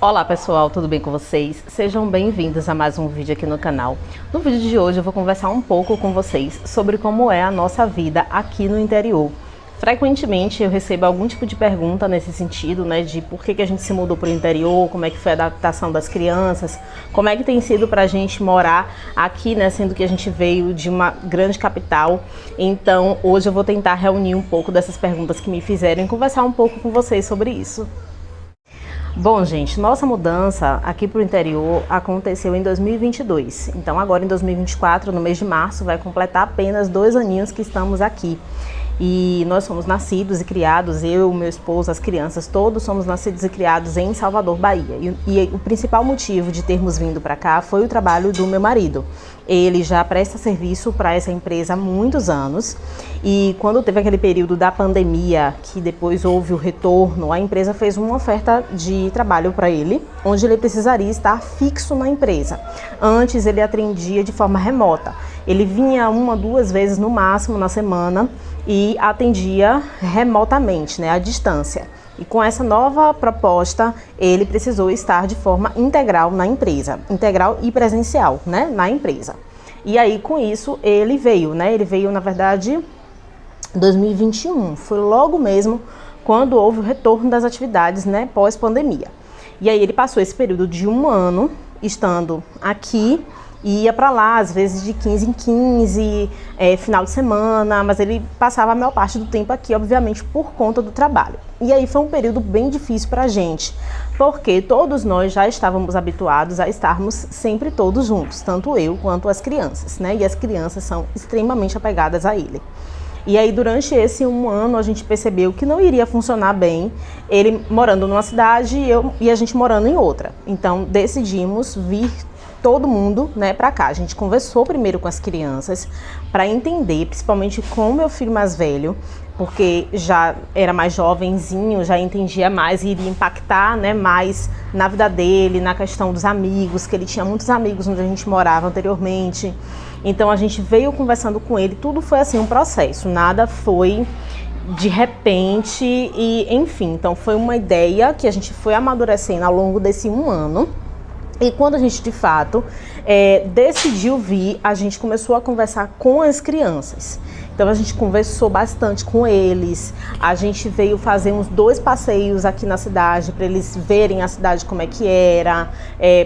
Olá pessoal, tudo bem com vocês? Sejam bem-vindos a mais um vídeo aqui no canal. No vídeo de hoje eu vou conversar um pouco com vocês sobre como é a nossa vida aqui no interior. Frequentemente eu recebo algum tipo de pergunta nesse sentido, né, de por que a gente se mudou para o interior, como é que foi a adaptação das crianças, como é que tem sido para a gente morar aqui, né, sendo que a gente veio de uma grande capital. Então hoje eu vou tentar reunir um pouco dessas perguntas que me fizeram e conversar um pouco com vocês sobre isso. Bom, gente, nossa mudança aqui para o interior aconteceu em 2022. Então agora em 2024, no mês de março, vai completar apenas 2 aninhos que estamos aqui. E nós somos nascidos e criados, eu, meu esposo, as crianças, todos somos nascidos e criados em Salvador, Bahia. E o principal motivo de termos vindo para cá foi o trabalho do meu marido. Ele já presta serviço para essa empresa há muitos anos e quando teve aquele período da pandemia, que depois houve o retorno, a empresa fez uma oferta de trabalho para ele, onde ele precisaria estar fixo na empresa. Antes ele atendia de forma remota. Ele vinha 1 a 2 vezes no máximo na semana e atendia remotamente, né, à distância. E com essa nova proposta, ele precisou estar de forma integral na empresa, integral e presencial, né, na empresa. E aí, com isso, ele veio, né, na verdade, em 2021, foi logo mesmo quando houve o retorno das atividades, né, pós-pandemia. E aí ele passou esse período de 1 ano estando aqui, ia para lá, às vezes de 15 em 15, final de semana, mas ele passava a maior parte do tempo aqui, obviamente, por conta do trabalho. E aí foi um período bem difícil para a gente, porque todos nós já estávamos habituados a estarmos sempre todos juntos, tanto eu quanto as crianças, né? E as crianças são extremamente apegadas a ele. E aí, durante esse 1 ano, a gente percebeu que não iria funcionar bem, ele morando numa cidade e a gente morando em outra. Então, decidimos vir todo mundo, né, para cá. A gente conversou primeiro com as crianças para entender, principalmente com o meu filho mais velho, porque já era mais jovenzinho, já entendia mais e iria impactar, né, mais na vida dele, na questão dos amigos, que ele tinha muitos amigos onde a gente morava anteriormente. Então a gente veio conversando com ele, tudo foi assim um processo, nada foi de repente e enfim, então foi uma ideia que a gente foi amadurecendo ao longo desse 1 ano. E quando a gente, de fato, decidiu vir, a gente começou a conversar com as crianças. Então, a gente conversou bastante com eles, a gente veio fazer uns 2 passeios aqui na cidade, para eles verem a cidade como é que era,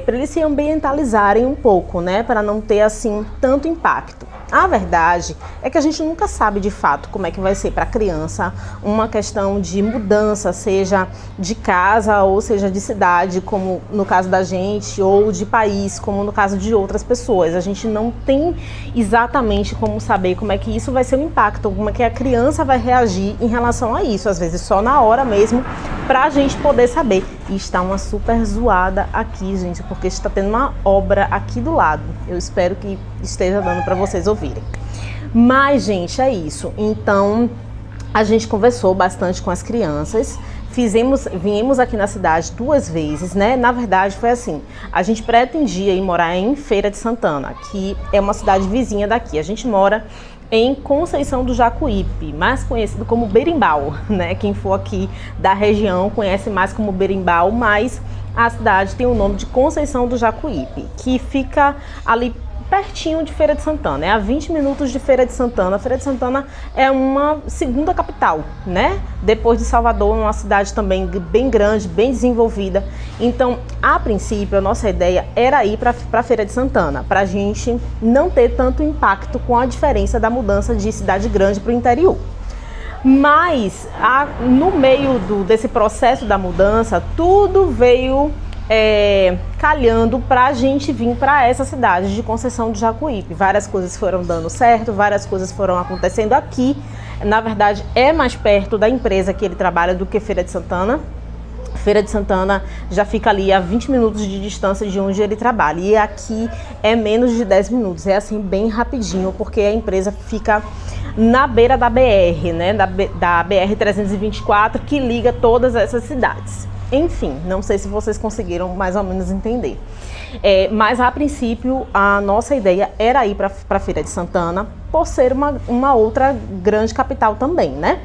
para eles se ambientalizarem um pouco, né, para não ter, assim, tanto impacto. A verdade é que a gente nunca sabe de fato como é que vai ser para a criança uma questão de mudança, seja de casa ou seja de cidade, como no caso da gente, ou de país, como no caso de outras pessoas. A gente não tem exatamente como saber como é que isso vai ser o impacto, como é que a criança vai reagir em relação a isso, às vezes só na hora mesmo, para a gente poder saber. E está uma super zoada aqui, gente, porque está tendo uma obra aqui do lado. Eu espero que esteja dando para vocês ouvirem. Mas, gente, é isso. Então, a gente conversou bastante com as crianças. Viemos aqui na cidade 2 vezes, né? Na verdade, foi assim, a gente pretendia ir morar em Feira de Santana, que é uma cidade vizinha daqui. A gente mora em Conceição do Jacuípe, mais conhecido como Berimbau, né? Quem for aqui da região conhece mais como Berimbau, mas a cidade tem o nome de Conceição do Jacuípe, que fica ali pertinho de Feira de Santana, a 20 minutos de Feira de Santana. Feira de Santana é uma segunda capital, né? Depois de Salvador, uma cidade também bem grande, bem desenvolvida. Então, a princípio, a nossa ideia era ir para Feira de Santana, para a gente não ter tanto impacto com a diferença da mudança de cidade grande para o interior. Mas, no meio desse processo da mudança, tudo veio calhando para a gente vir para essa cidade de Conceição do Jacuípe. Várias coisas foram dando certo, várias coisas foram acontecendo aqui. Na verdade, é mais perto da empresa que ele trabalha do que Feira de Santana. Feira de Santana já fica ali a 20 minutos de distância de onde ele trabalha. E aqui é menos de 10 minutos. É assim, bem rapidinho, porque a empresa fica na beira da BR, né? Da BR-324, que liga todas essas cidades. Enfim, não sei se vocês conseguiram mais ou menos entender. Mas a princípio a nossa ideia era ir para Feira de Santana, por ser uma outra grande capital também, né?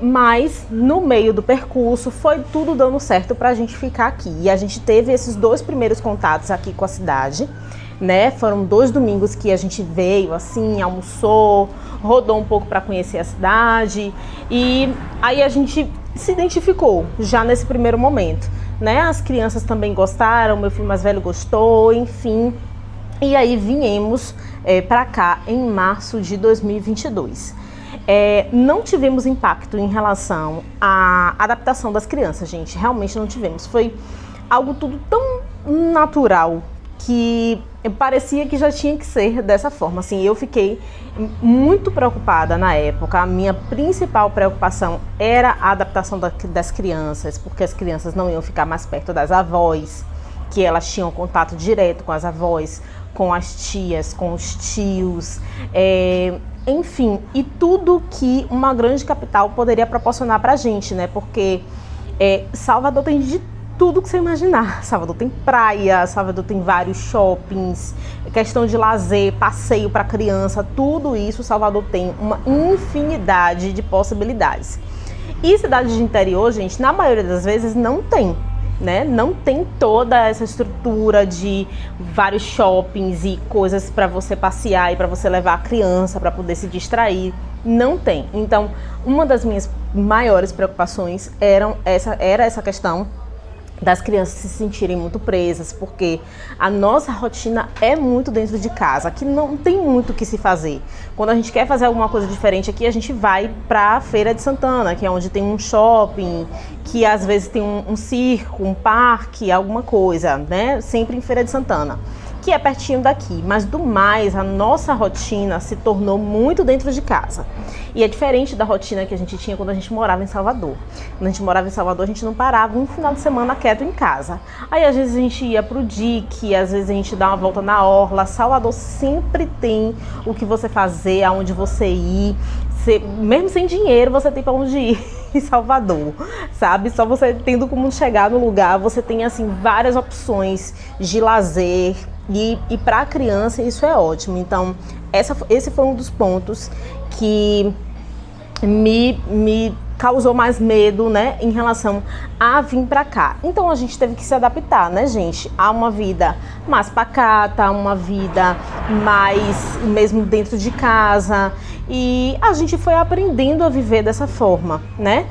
Mas no meio do percurso foi tudo dando certo para a gente ficar aqui. E a gente teve esses 2 primeiros contatos aqui com a cidade, né? Foram 2 domingos que a gente veio, assim, almoçou, rodou um pouco para conhecer a cidade. E aí a gente se identificou já nesse primeiro momento, né? As crianças também gostaram, meu filho mais velho gostou, enfim. E aí viemos para cá em março de 2022. Não tivemos impacto em relação à adaptação das crianças, gente. Realmente não tivemos. Foi algo tudo tão natural que parecia que já tinha que ser dessa forma. Assim, eu fiquei muito preocupada na época. A minha principal preocupação era a adaptação das crianças, porque as crianças não iam ficar mais perto das avós, que elas tinham contato direto com as avós, com as tias, com os tios, enfim, e tudo que uma grande capital poderia proporcionar pra gente, né? Porque Salvador tem de tudo que você imaginar. Salvador tem praia, Salvador tem vários shoppings, questão de lazer, passeio para criança, tudo isso Salvador tem uma infinidade de possibilidades. E cidade de interior, gente, na maioria das vezes não tem, né? Não tem toda essa estrutura de vários shoppings e coisas para você passear e para você levar a criança para poder se distrair. Não tem. Então, uma das minhas maiores preocupações era essa questão das crianças se sentirem muito presas, porque a nossa rotina é muito dentro de casa, aqui não tem muito o que se fazer. Quando a gente quer fazer alguma coisa diferente aqui, a gente vai para a Feira de Santana, que é onde tem um shopping, que às vezes tem um circo, um parque, alguma coisa, né? Sempre em Feira de Santana, que é pertinho daqui, mas do mais, a nossa rotina se tornou muito dentro de casa. E é diferente da rotina que a gente tinha quando a gente morava em Salvador. Quando a gente morava em Salvador, a gente não parava um final de semana quieto em casa. Aí às vezes a gente ia pro dique, às vezes a gente dá uma volta na orla. Salvador sempre tem o que você fazer, aonde você ir. Mesmo sem dinheiro, você tem para onde ir em Salvador, sabe? Só você tendo como chegar no lugar, você tem assim várias opções de lazer. E para a criança isso é ótimo. Então, esse foi um dos pontos que me causou mais medo, né, em relação a vir para cá. Então, a gente teve que se adaptar, né, gente, a uma vida mais pacata, uma vida mais mesmo dentro de casa. E a gente foi aprendendo a viver dessa forma, né?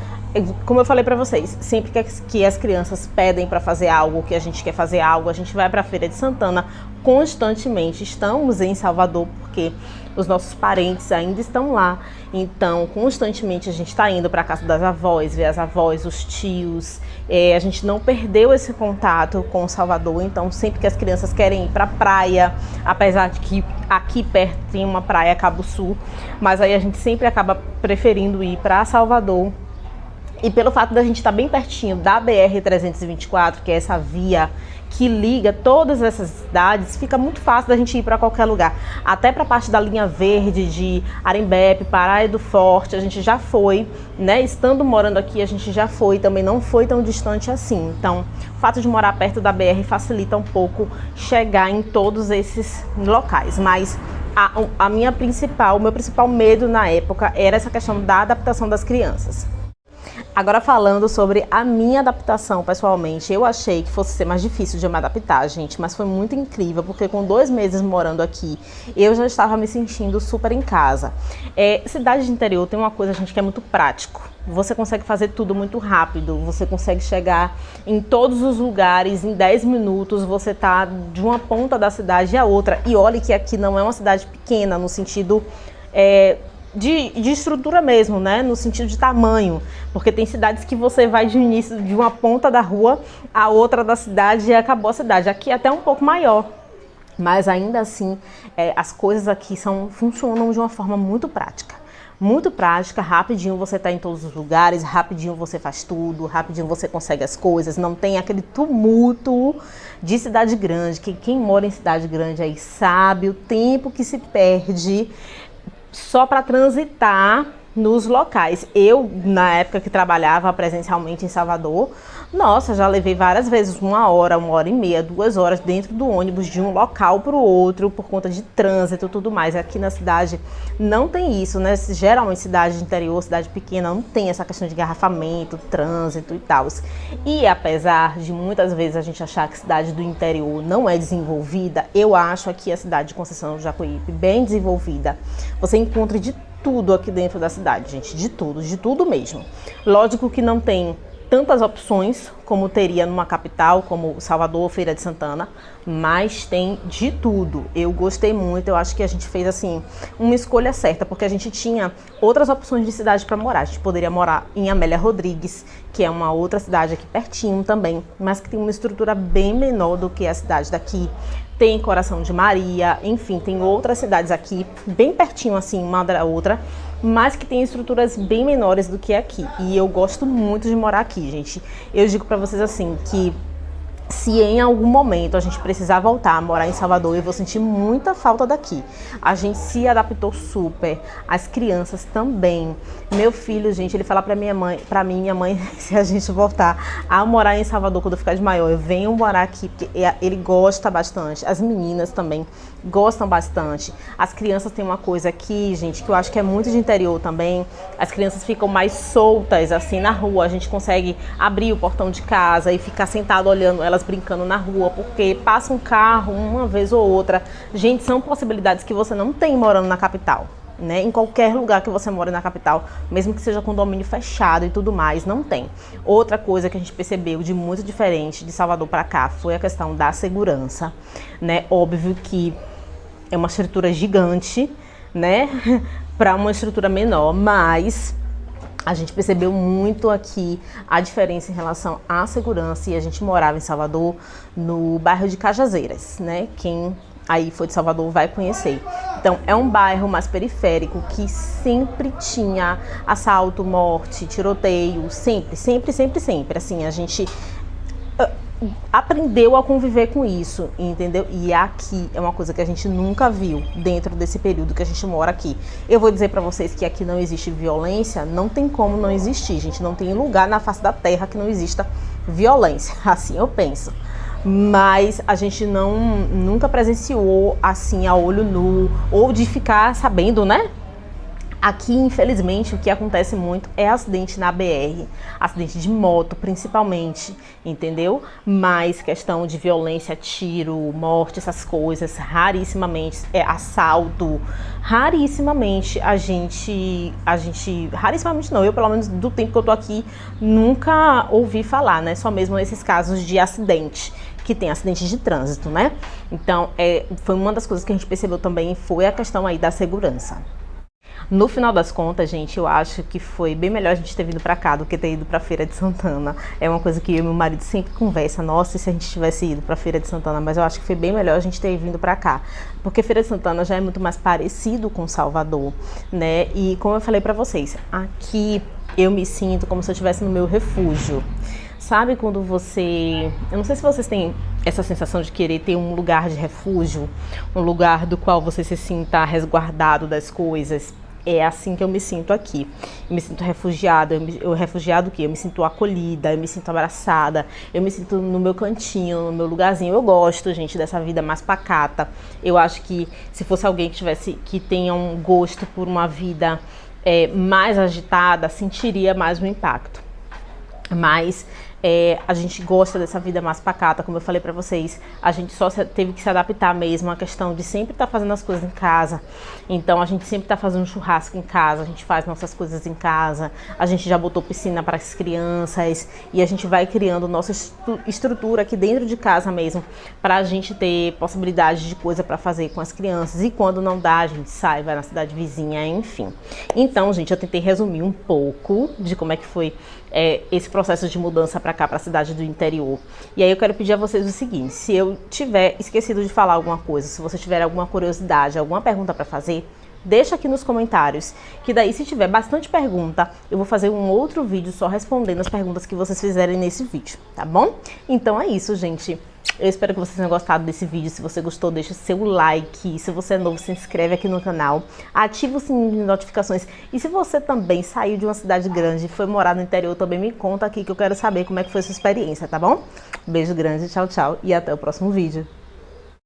Como eu falei para vocês, sempre que as crianças pedem para fazer algo, que a gente quer fazer algo, a gente vai para a Feira de Santana constantemente. Estamos em Salvador porque os nossos parentes ainda estão lá. Então, constantemente a gente está indo para a casa das avós, ver as avós, os tios. A gente não perdeu esse contato com Salvador. Então, sempre que as crianças querem ir para a praia, apesar de que aqui perto tem uma praia, Cabo Sul, mas aí a gente sempre acaba preferindo ir para Salvador. E pelo fato da gente estar bem pertinho da BR-324, que é essa via que liga todas essas cidades, fica muito fácil da gente ir para qualquer lugar. Até para a parte da linha verde de Arembepe, Praia do Forte, a gente já foi, né? Estando morando aqui, a gente já foi, também não foi tão distante assim. Então, o fato de morar perto da BR facilita um pouco chegar em todos esses locais. Mas o meu principal medo na época era essa questão da adaptação das crianças. Agora falando sobre a minha adaptação pessoalmente, eu achei que fosse ser mais difícil de eu me adaptar, gente, mas foi muito incrível, porque com 2 meses morando aqui, eu já estava me sentindo super em casa. Cidade de interior tem uma coisa, gente, que é muito prático. Você consegue fazer tudo muito rápido, você consegue chegar em todos os lugares em 10 minutos, você tá de uma ponta da cidade à outra. E olha que aqui não é uma cidade pequena, no sentido de estrutura mesmo, né? No sentido de tamanho, porque tem cidades que você vai de início de uma ponta da rua à outra da cidade e acabou a cidade. Aqui é até um pouco maior, mas ainda assim as coisas aqui funcionam de uma forma muito prática. Muito prática, rapidinho você está em todos os lugares, rapidinho você faz tudo, rapidinho você consegue as coisas, não tem aquele tumulto de cidade grande, que quem mora em cidade grande aí sabe o tempo que se perde só para transitar nos locais. Eu, na época que trabalhava presencialmente em Salvador, Nossa, já levei várias vezes 1 hora, 1 hora e meia, 2 horas dentro do ônibus de um local para o outro por conta de trânsito e tudo mais. Aqui na cidade não tem isso, né? Geralmente cidade de interior, cidade pequena, não tem essa questão de engarrafamento, trânsito e tal. E apesar de muitas vezes a gente achar que cidade do interior não é desenvolvida, eu acho aqui a cidade de Conceição do Jacuípe bem desenvolvida. Você encontra de tudo aqui dentro da cidade, gente, de tudo mesmo. Lógico que não tem tantas opções como teria numa capital, como Salvador ou Feira de Santana, mas tem de tudo. Eu gostei muito, eu acho que a gente fez assim uma escolha certa, porque a gente tinha outras opções de cidade para morar. A gente poderia morar em Amélia Rodrigues, que é uma outra cidade aqui pertinho também, mas que tem uma estrutura bem menor do que a cidade daqui. Tem Coração de Maria, enfim, tem outras cidades aqui, bem pertinho assim, uma da outra, mas que tem estruturas bem menores do que aqui. E eu gosto muito de morar aqui, gente. Eu digo pra vocês assim, que se em algum momento a gente precisar voltar a morar em Salvador, eu vou sentir muita falta daqui. A gente se adaptou super, as crianças também. Meu filho, gente, ele fala pra minha mãe, se a gente voltar a morar em Salvador quando eu ficar de maior, eu venho morar aqui, porque ele gosta bastante. As meninas também gostam bastante. As crianças têm uma coisa aqui, gente, que eu acho que é muito de interior também. As crianças ficam mais soltas, assim, na rua. A gente consegue abrir o portão de casa e ficar sentado olhando elas brincando na rua, porque passa um carro uma vez ou outra. Gente, são possibilidades que você não tem morando na capital, né? Em qualquer lugar que você mora na capital, mesmo que seja condomínio fechado e tudo mais, não tem. Outra coisa que a gente percebeu de muito diferente de Salvador para cá foi a questão da segurança, né? Óbvio que é uma estrutura gigante, né? Para uma estrutura menor, mas a gente percebeu muito aqui a diferença em relação à segurança. E a gente morava em Salvador, no bairro de Cajazeiras, né? Quem aí foi de Salvador vai conhecer. Então, é um bairro mais periférico que sempre tinha assalto, morte, tiroteio, sempre. Assim, a gente aprendeu a conviver com isso, entendeu? E aqui é uma coisa que a gente nunca viu dentro desse período que a gente mora aqui. Eu vou dizer pra vocês que aqui não existe violência, não tem como não existir, gente. Não tem lugar na face da terra que não exista violência, assim eu penso. Mas a gente nunca presenciou assim a olho nu, ou de ficar sabendo, né? Aqui, infelizmente, o que acontece muito é acidente na BR, acidente de moto, principalmente, entendeu? Mas questão de violência, tiro, morte, essas coisas, rarissimamente, assalto, rarissimamente rarissimamente não, eu pelo menos do tempo que eu tô aqui, nunca ouvi falar, né? Só mesmo nesses casos de acidente, que tem acidente de trânsito, né? Então, foi uma das coisas que a gente percebeu também, foi a questão aí da segurança. No final das contas, gente, eu acho que foi bem melhor a gente ter vindo pra cá do que ter ido pra Feira de Santana. É uma coisa que eu e meu marido sempre conversa. Nossa, e se a gente tivesse ido pra Feira de Santana? Mas eu acho que foi bem melhor a gente ter vindo pra cá. Porque Feira de Santana já é muito mais parecido com Salvador, né? E como eu falei pra vocês, aqui eu me sinto como se eu estivesse no meu refúgio. Sabe quando você... Eu não sei se vocês têm essa sensação de querer ter um lugar de refúgio, um lugar do qual você se sinta resguardado das coisas. É assim que eu me sinto aqui. Eu me sinto refugiada. Refugiado o quê? Eu me sinto acolhida, eu me sinto abraçada, eu me sinto no meu cantinho, no meu lugarzinho. Eu gosto, gente, dessa vida mais pacata. Eu acho que se fosse alguém que tenha um gosto por uma vida mais agitada, sentiria mais o impacto. Mas a gente gosta dessa vida mais pacata, como eu falei pra vocês. A gente só teve que se adaptar mesmo à questão de sempre estar fazendo as coisas em casa. Então a gente sempre tá fazendo churrasco em casa, a gente faz nossas coisas em casa, a gente já botou piscina para as crianças e a gente vai criando nossa estrutura aqui dentro de casa mesmo, pra gente ter possibilidade de coisa para fazer com as crianças. E quando não dá, a gente sai, vai na cidade vizinha, enfim. Então, gente, eu tentei resumir um pouco de como é que foi esse processo de mudança para cá, para a cidade do interior. E aí eu quero pedir a vocês o seguinte: se eu tiver esquecido de falar alguma coisa, se você tiver alguma curiosidade, alguma pergunta para fazer, deixa aqui nos comentários, que daí se tiver bastante pergunta, eu vou fazer um outro vídeo só respondendo as perguntas que vocês fizerem nesse vídeo, tá bom? Então é isso, gente. Eu espero que vocês tenham gostado desse vídeo. Se você gostou, deixa seu like. Se você é novo, se inscreve aqui no canal. Ativa o sininho de notificações. E se você também saiu de uma cidade grande e foi morar no interior, também me conta aqui que eu quero saber como é que foi a sua experiência, tá bom? Beijo grande, tchau, tchau e até o próximo vídeo.